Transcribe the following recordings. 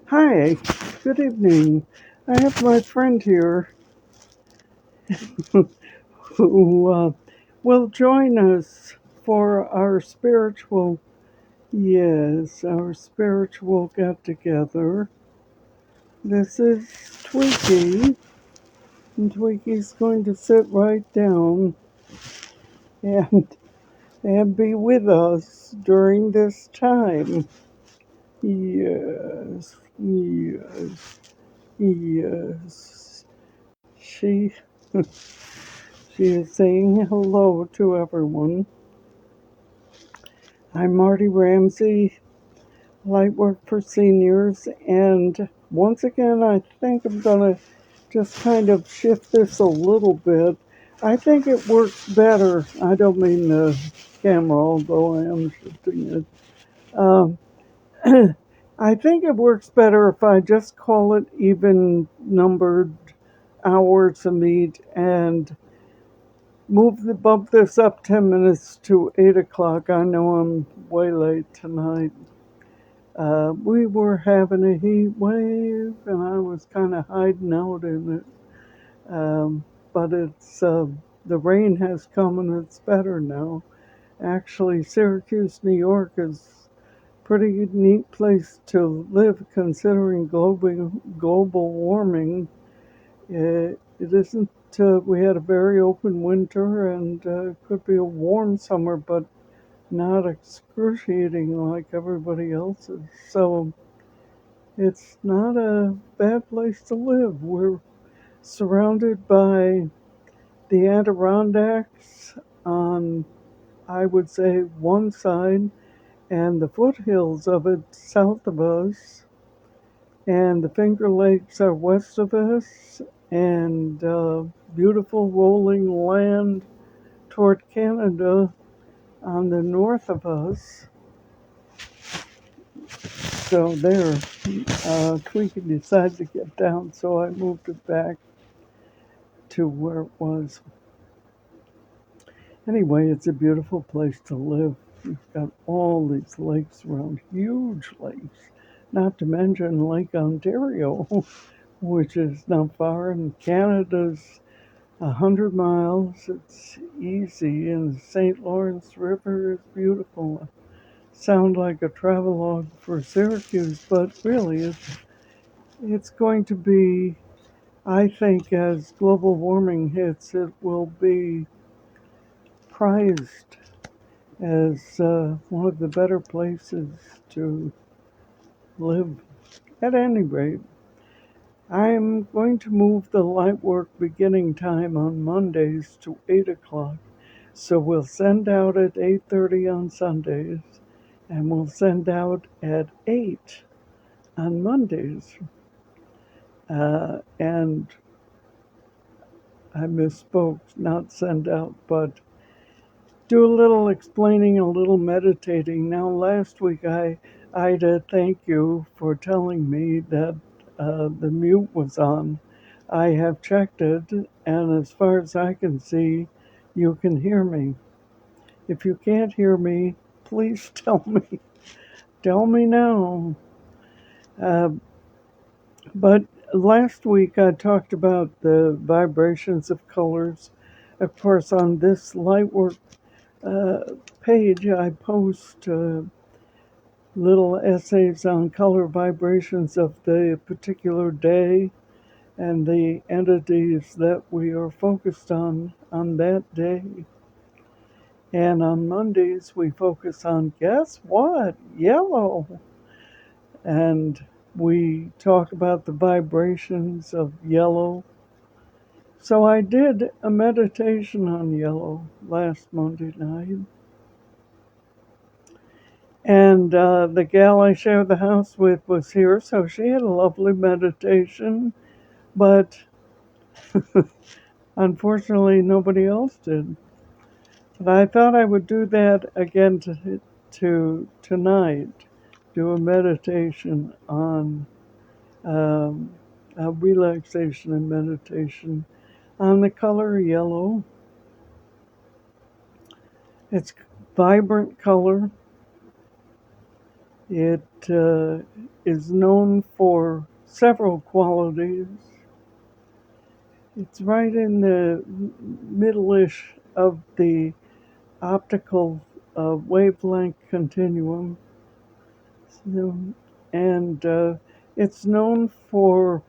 Hi, good evening. I have my friend here who will join us for our spiritual get together. This is Twiki, and Twiki's going to sit right down and be with us during this time. Yes, yes, yes. She she is saying hello to everyone. I'm Marty Ramsey, Lightwork for Seniors, and once again, I think I'm going to just kind of shift this a little bit. I think it works better. I don't mean the camera, although I am shifting it. I think it works better if I just call it even numbered hours to meet and bump this up 10 minutes to 8 o'clock. I know I'm way late tonight. We were having a heat wave, and I was kind of hiding out in it. But the rain has come, and it's better now. Actually, Syracuse, New York is a pretty neat place to live considering global warming. It isn't, we had a very open winter and could be a warm summer, but not excruciating like everybody else's. So it's not a bad place to live. We're surrounded by the Adirondacks on, I would say, one side, and the foothills of it south of us, and the Finger Lakes are west of us, and beautiful rolling land toward Canada on the north of us. So there, Tweaky decided to get down, so I moved it back to where it was. Anyway, it's a beautiful place to live. You've got all these lakes around, huge lakes, not to mention Lake Ontario, which is not far, and Canada's 100 miles. It's easy, and the St. Lawrence River is beautiful. Sound like a travelogue for Syracuse, but really it's going to be, I think, as global warming hits, it will be prized as one of the better places to live. At any rate, I'm going to move the light work beginning time on Mondays to 8 o'clock. So we'll send out at 8:30 on Sundays, and we'll send out at 8 on Mondays. And I misspoke, not send out, but do a little explaining, a little meditating. Now, last week, Ida, thank you for telling me that the mute was on. I have checked it, and as far as I can see, you can hear me. If you can't hear me, please tell me. Tell me now. Uh, but last week, I talked about the vibrations of colors. Of course, on this Lightwork page, I post little essays on color vibrations of the particular day and the entities that we are focused on that day. And on Mondays, we focus on, guess what? Yellow. And we talk about the vibrations of yellow. So I did a meditation on yellow last Monday night. And the gal I shared the house with was here, so she had a lovely meditation. But unfortunately, nobody else did. But I thought I would do that again tonight. Do a meditation on relaxation and meditation on the color yellow. It's vibrant color. It is known for several qualities. It's right in the middle-ish of the optical wavelength continuum. So, and it's known for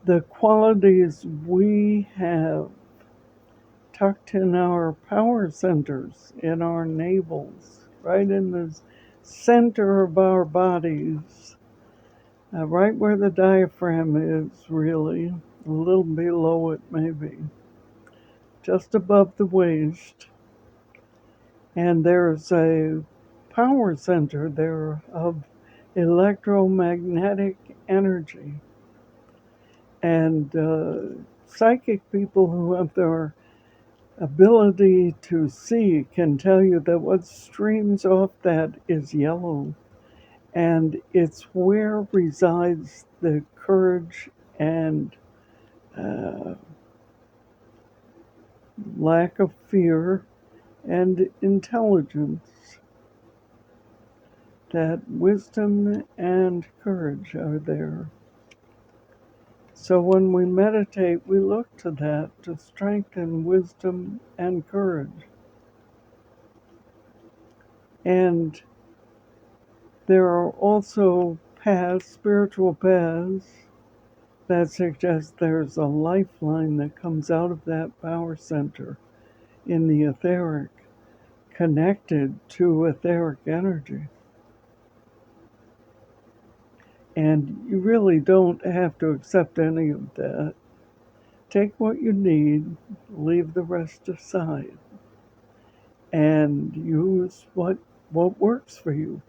the qualities we have tucked in our power centers, in our navels, right in the center of our bodies, right where the diaphragm is, really, a little below it, maybe, just above the waist. And there's a power center there of electromagnetic energy. And psychic people who have their ability to see can tell you that what streams off that is yellow. And it's where resides the courage and uh, lack of fear and intelligence. That wisdom and courage are there. So when we meditate, we look to that to strengthen wisdom and courage. And there are also paths, spiritual paths, that suggest there's a lifeline that comes out of that power center in the etheric, connected to etheric energy. And you really don't have to accept any of that. Take what you need, leave the rest aside, and use what works for you.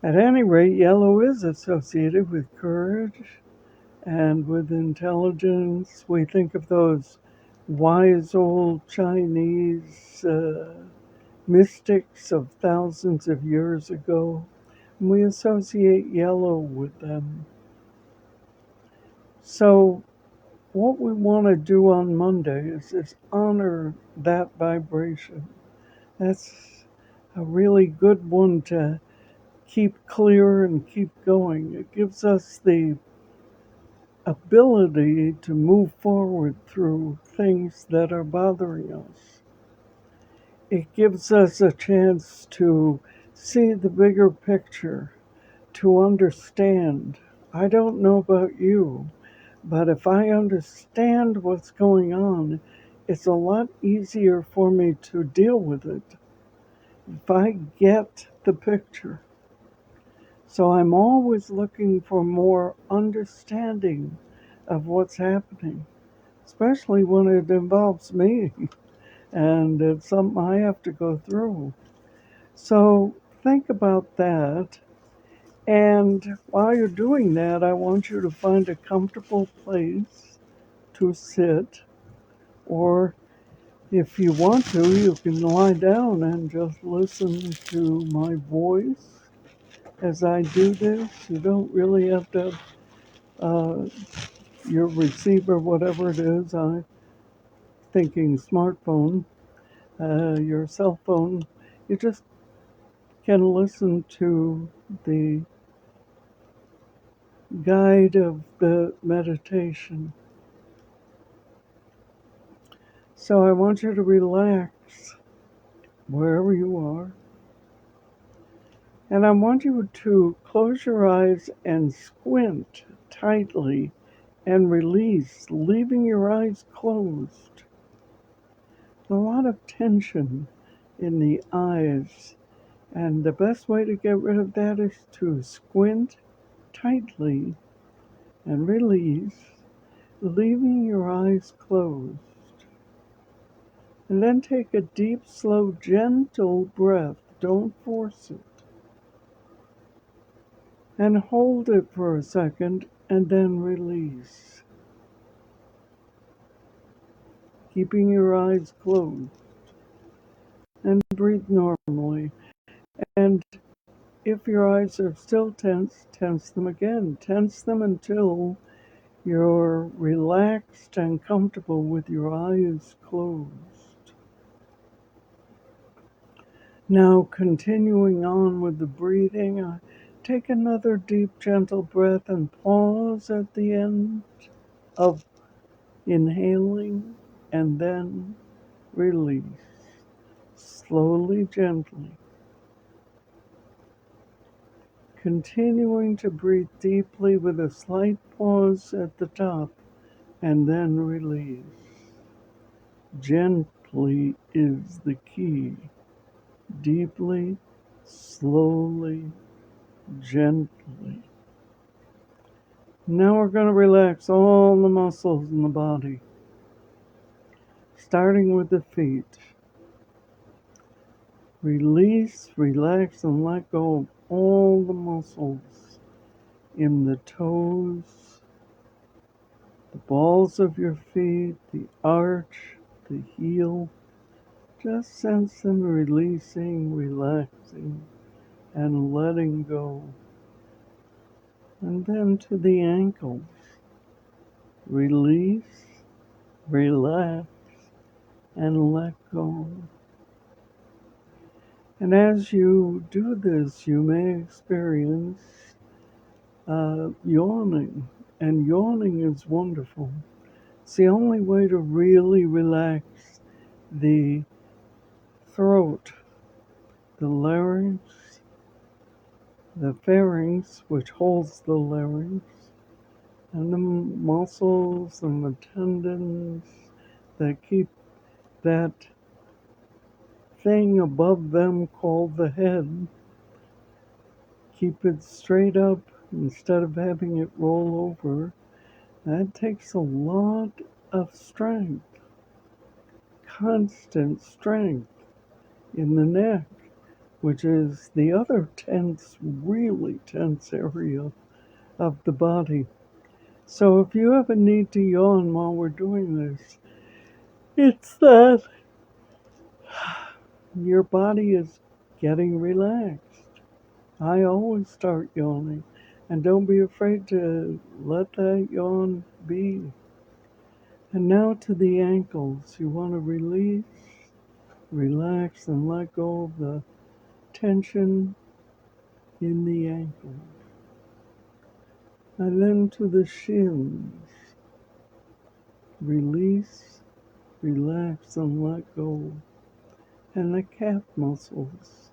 At any rate, yellow is associated with courage and with intelligence. We think of those wise old Chinese mystics of thousands of years ago. And we associate yellow with them. So, what we want to do on Monday is honor that vibration. That's a really good one to keep clear and keep going. It gives us the ability to move forward through things that are bothering us. It gives us a chance to see the bigger picture, to understand. I don't know about you, but if I understand what's going on, it's a lot easier for me to deal with it if I get the picture. So I'm always looking for more understanding of what's happening, especially when it involves me and it's something I have to go through. So think about that. And while you're doing that, I want you to find a comfortable place to sit, or if you want to, you can lie down and just listen to my voice as I do this. You don't really have to have your receiver, whatever it is, I'm thinking smartphone, your cell phone. You just can listen to the guide of the meditation. So I want you to relax wherever you are. And I want you to close your eyes and squint tightly and release, leaving your eyes closed. A lot of tension in the eyes. And the best way to get rid of that is to squint tightly and release, leaving your eyes closed. And then take a deep, slow, gentle breath. Don't force it. And hold it for a second and then release, keeping your eyes closed. And breathe normally. And if your eyes are still tense, tense them again. Tense them until you're relaxed and comfortable with your eyes closed. Now, continuing on with the breathing, take another deep, gentle breath and pause at the end of inhaling and then release. Slowly, gently. Continuing to breathe deeply with a slight pause at the top and then release. Gently is the key. Deeply, slowly, gently. Now we're going to relax all the muscles in the body, starting with the feet. Release, relax, and let go of all the muscles in the toes, the balls of your feet, the arch, the heel. Just sense them releasing, relaxing, and letting go. And then to the ankles. Release, relax, and let go. And as you do this, you may experience yawning. And yawning is wonderful. It's the only way to really relax the throat, the larynx, the pharynx, which holds the larynx, and the muscles and the tendons that keep that thing above them called the head. Keep it straight up instead of having it roll over. That takes a lot of strength, constant strength in the neck, which is the other tense, really tense area of the body. So if you have a need to yawn while we're doing this, it's that your body is getting relaxed. I always start yawning, and don't be afraid to let that yawn be. And now to the ankles. You want to release, relax, and let go of the tension in the ankles. And then to the shins. Release, relax, and let go. And the calf muscles.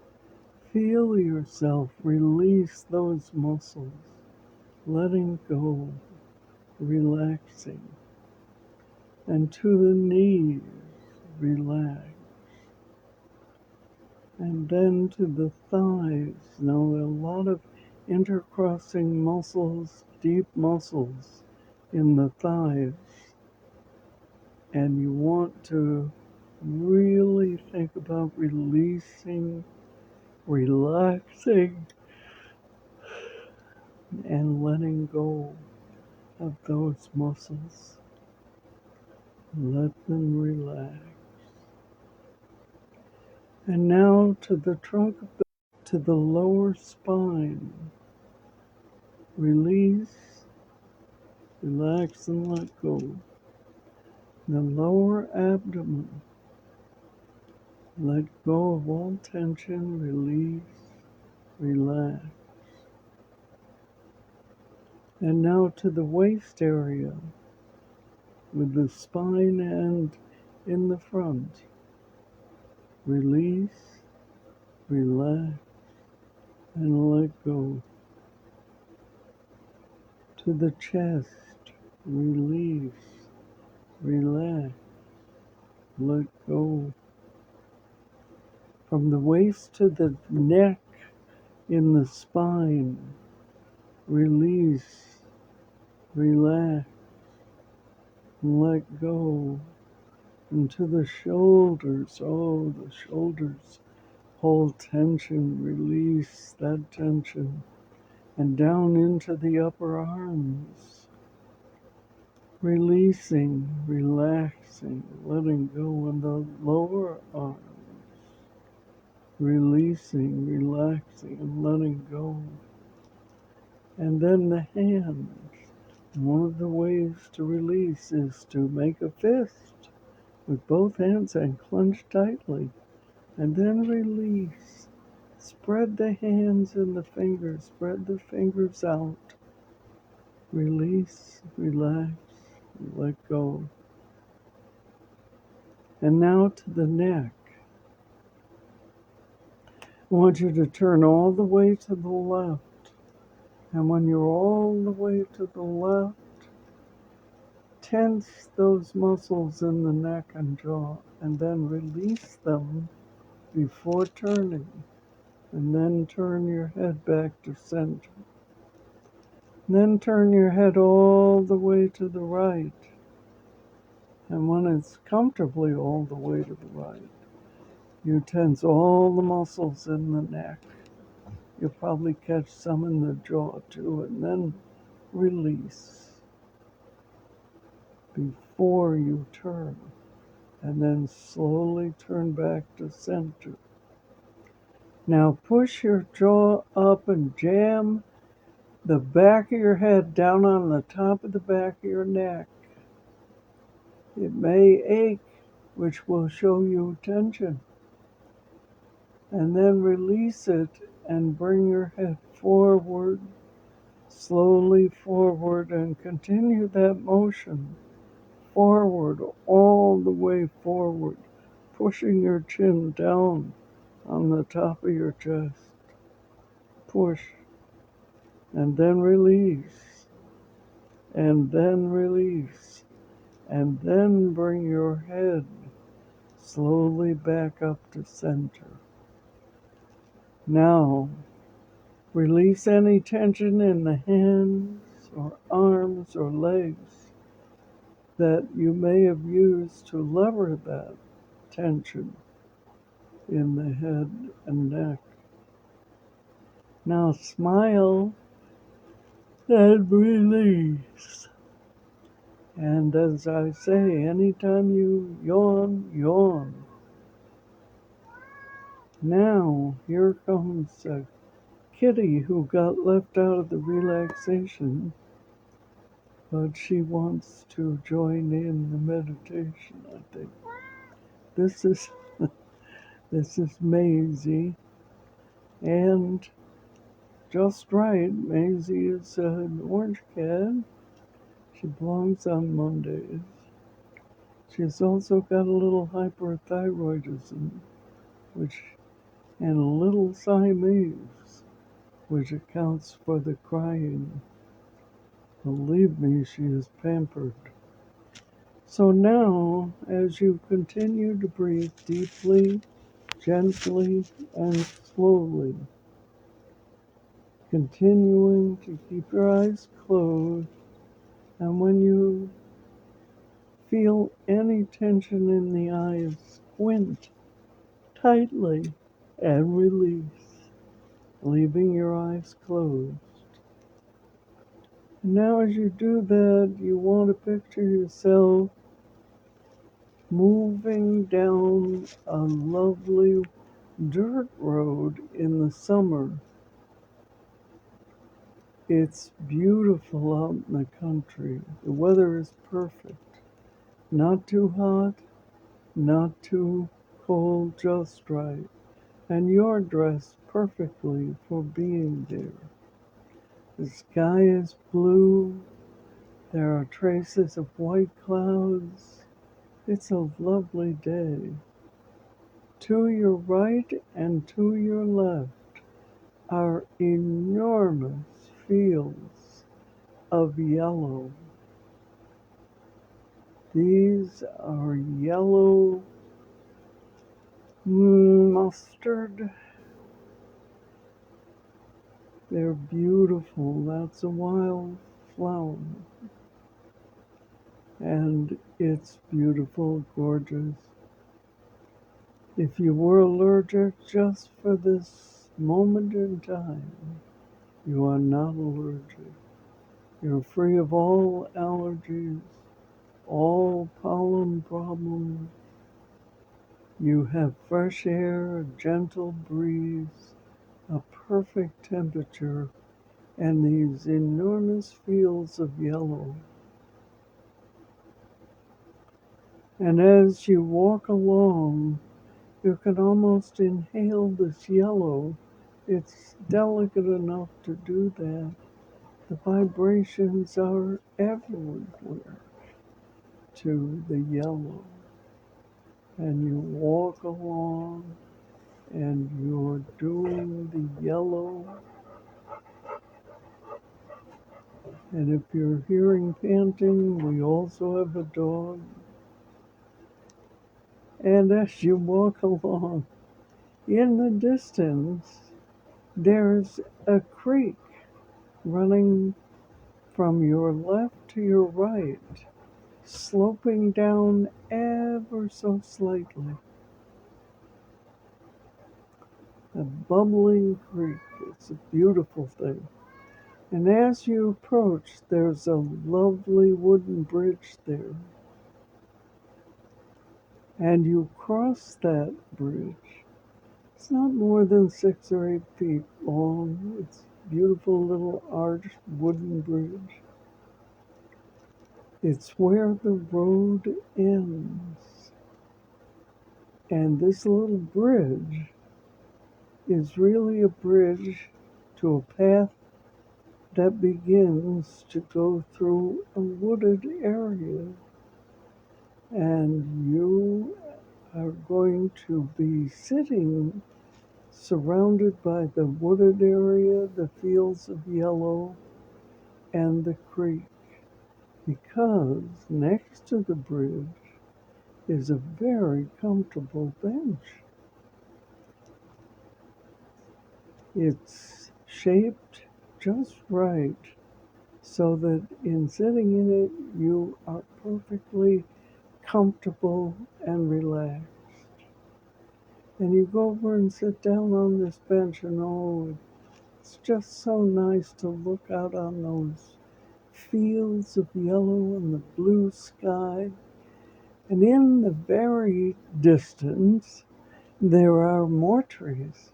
Feel yourself release those muscles, letting go, relaxing. And to the knees, relax. And then to the thighs. Now, a lot of intercrossing muscles, deep muscles in the thighs. And you want to really think about releasing, relaxing, and letting go of those muscles. Let them relax. And now to the trunk of to the lower spine. Release, relax, and let go. The lower abdomen. Let go of all tension, release, relax. And now to the waist area with the spine and in the front. Release, relax, and let go. To the chest, release, relax, let go. From the waist to the neck in the spine, release, relax, let go. And to the shoulders, oh, the shoulders hold tension, release that tension. And down into the upper arms, releasing, relaxing, letting go in the lower arms, releasing, relaxing, and letting go. And then the hands. One of the ways to release is to make a fist with both hands and clench tightly. and then release. Spread the hands and the fingers, spread the fingers out. Release, relax, let go. And now to the neck. I want you to turn all the way to the left. And when you're all the way to the left, tense those muscles in the neck and jaw, and then release them before turning. And then turn your head back to center. And then turn your head all the way to the right. And when it's comfortably all the way to the right, you tense all the muscles in the neck. You'll probably catch some in the jaw too, and then release before you turn. And then slowly turn back to center. Now push your jaw up and jam the back of your head down on the top of the back of your neck. It may ache, which will show you tension. And then release it and bring your head forward, slowly forward, and continue that motion forward, all the way forward, pushing your chin down on the top of your chest. Push, and then release, and then release, and then bring your head slowly back up to center. Now, release any tension in the hands or arms or legs that you may have used to lever that tension in the head and neck. Now smile and release. And as I say, anytime you yawn, yawn. Now, here comes a kitty who got left out of the relaxation, but she wants to join in the meditation, I think. This is this is Maisie, and just right, Maisie is an orange cat. She belongs on Mondays. She's also got a little hyperthyroidism, and a little Siamese, which accounts for the crying. Believe me, she is pampered. So now, as you continue to breathe deeply, gently, and slowly, continuing to keep your eyes closed, and when you feel any tension in the eyes, squint tightly and release, leaving your eyes closed. And now as you do that, you want to picture yourself moving down a lovely dirt road in the summer. It's beautiful out in the country. The weather is perfect. Not too hot, not too cold, just right. And you're dressed perfectly for being there. The sky is blue. There are traces of white clouds. It's a lovely day. To your right and to your left are enormous fields of yellow. These are yellow mustard. They're beautiful. That's a wild flower. And it's beautiful, gorgeous. If you were allergic just for this moment in time, you are not allergic. You're free of all allergies, all pollen problems. You have fresh air, a gentle breeze, a perfect temperature, and these enormous fields of yellow. And as you walk along, You can almost inhale this yellow. It's delicate enough to do that. The vibrations are everywhere to the yellow. And you walk along and you're doing the yellow. And if you're hearing panting, we also have a dog. And as you walk along, in the distance, there's a creek running from your left to your right, sloping down ever so slightly. A bubbling creek. It's a beautiful thing. And as you approach, there's a lovely wooden bridge there. And you cross that bridge. It's not more than 6 or 8 feet long. It's a beautiful little arched wooden bridge. It's where the road ends. And this little bridge is really a bridge to a path that begins to go through a wooded area. And you are going to be sitting surrounded by the wooded area, the fields of yellow, and the creek. Because next to the bridge is a very comfortable bench. It's shaped just right so that in sitting in it, you are perfectly comfortable and relaxed. And you go over and sit down on this bench, and oh, it's just so nice to look out on those fields of yellow and the blue sky. And in the very distance, there are more trees.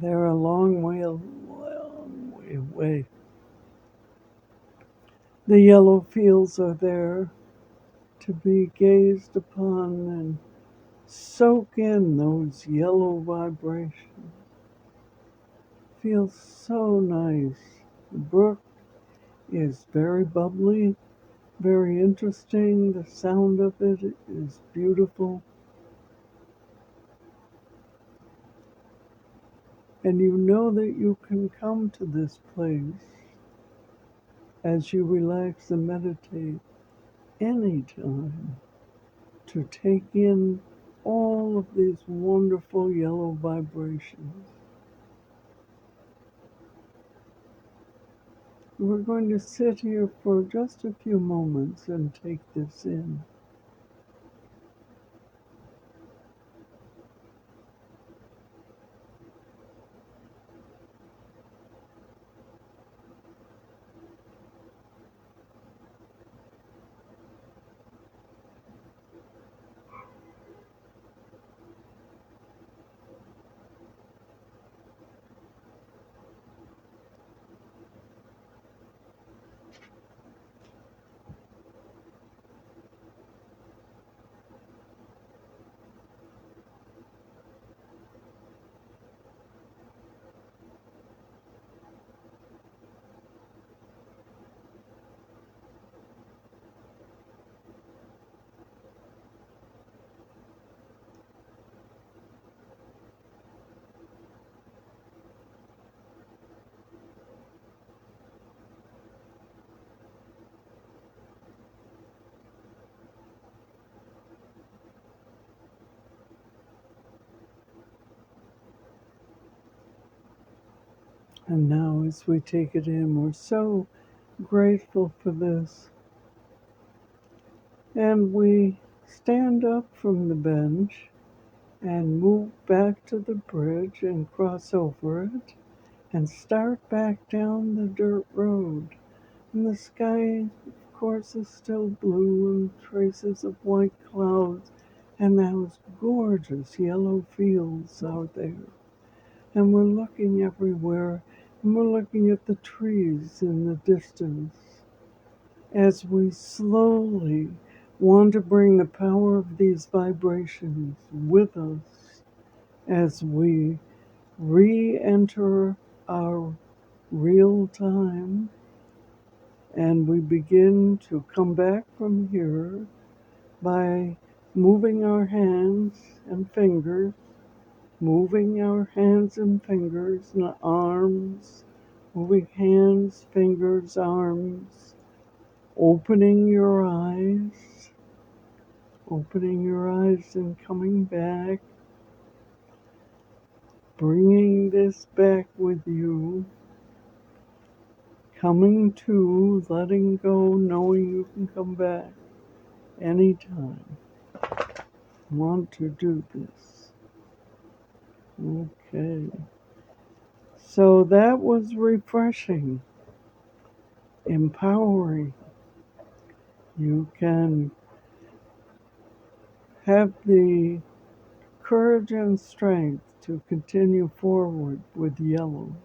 They're a long way away. The yellow fields are there to be gazed upon and soak in those yellow vibrations. Feels so nice. The brook is very bubbly, very interesting. The sound of it is beautiful. And you know that you can come to this place as you relax and meditate anytime to take in all of these wonderful yellow vibrations. We're going to sit here for just a few moments and take this in. And now, as we take it in, we're so grateful for this. And we stand up from the bench and move back to the bridge and cross over it and start back down the dirt road. And the sky, of course, is still blue and traces of white clouds, and those gorgeous yellow fields out there. And we're looking everywhere, and we're looking at the trees in the distance as we slowly want to bring the power of these vibrations with us as we re-enter our real time and we begin to come back from here by moving our hands and fingers, moving our hands and fingers and arms, moving hands, fingers, arms, opening your eyes and coming back, bringing this back with you, coming to, letting go, knowing you can come back anytime. Want to do this. Okay. So that was refreshing, empowering. You can have the courage and strength to continue forward with yellow.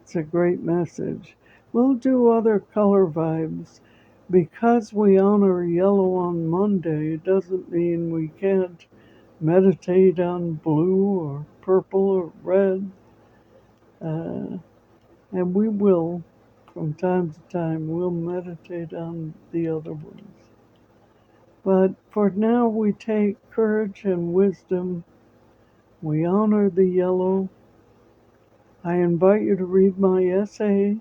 It's a great message. We'll do other color vibes. Because we honor yellow on Monday, it doesn't mean we can't meditate on blue or purple or red. And we will, from time to time, we'll meditate on the other ones. But for now, we take courage and wisdom. We honor the yellow. I invite you to read my essay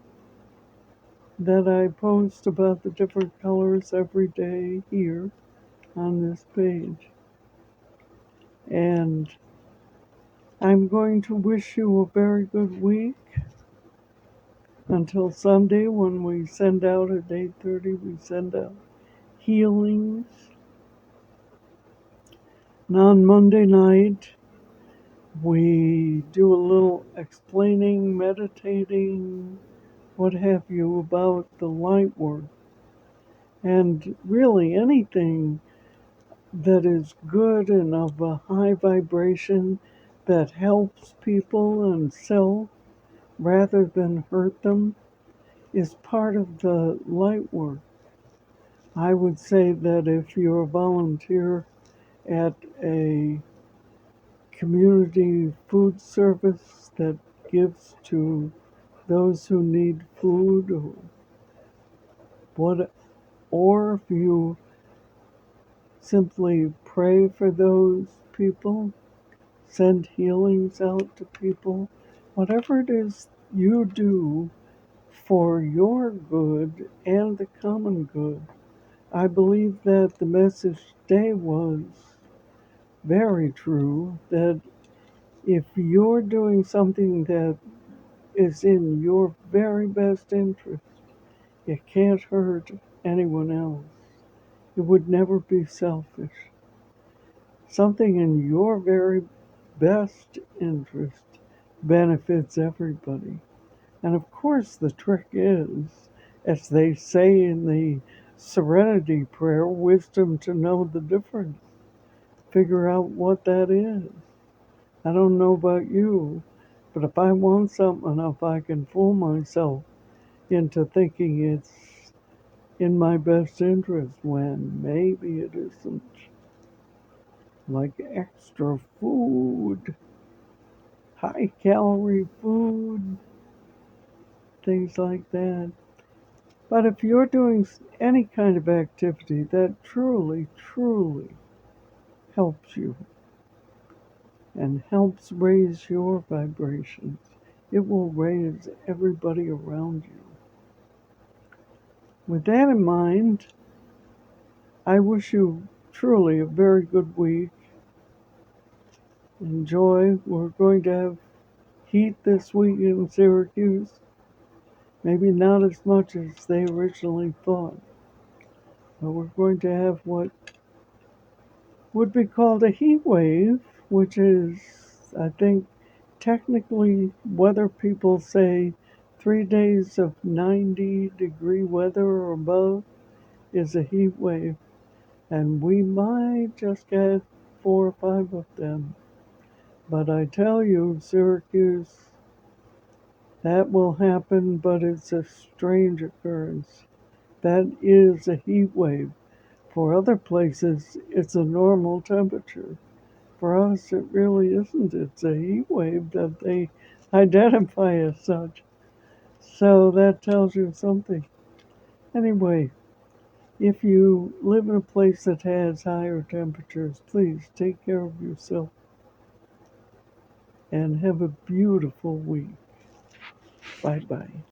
that I post about the different colors every day here on this page. And I'm going to wish you a very good week until Sunday when we send out at 8:30, we send out healings. And on Monday night, we do a little explaining, meditating, what have you, about the light work. And really anything that is good and of a high vibration that helps people and self rather than hurt them is part of the light work. I would say that if you're a volunteer at a community food service that gives to those who need food, or if you simply pray for those people, send healings out to people, whatever it is you do for your good and the common good. I believe that the message today was very true, that if you're doing something that is in your very best interest, it can't hurt anyone else. It would never be selfish. Something in your very best interest benefits everybody. And of course, the trick is, as they say in the Serenity Prayer, wisdom to know the difference. Figure out what that is. I don't know about you, but if I want something, if I can fool myself into thinking it's in my best interest when maybe it isn't, like extra food, high calorie food, things like that. But if you're doing any kind of activity that truly, truly helps you and helps raise your vibrations, it will raise everybody around you. With that in mind, I wish you truly a very good week. Enjoy. We're going to have heat this week in Syracuse. Maybe not as much as they originally thought, but we're going to have what would be called a heat wave, which is, I think, technically weather people say 3 days of 90-degree weather or above is a heat wave. And we might just get 4 or 5 of them. But I tell you, Syracuse, that will happen, but it's a strange occurrence. That is a heat wave. For other places, it's a normal temperature. For us, it really isn't. It's a heat wave that they identify as such. So that tells you something. Anyway, if you live in a place that has higher temperatures, please take care of yourself and have a beautiful week. Bye bye.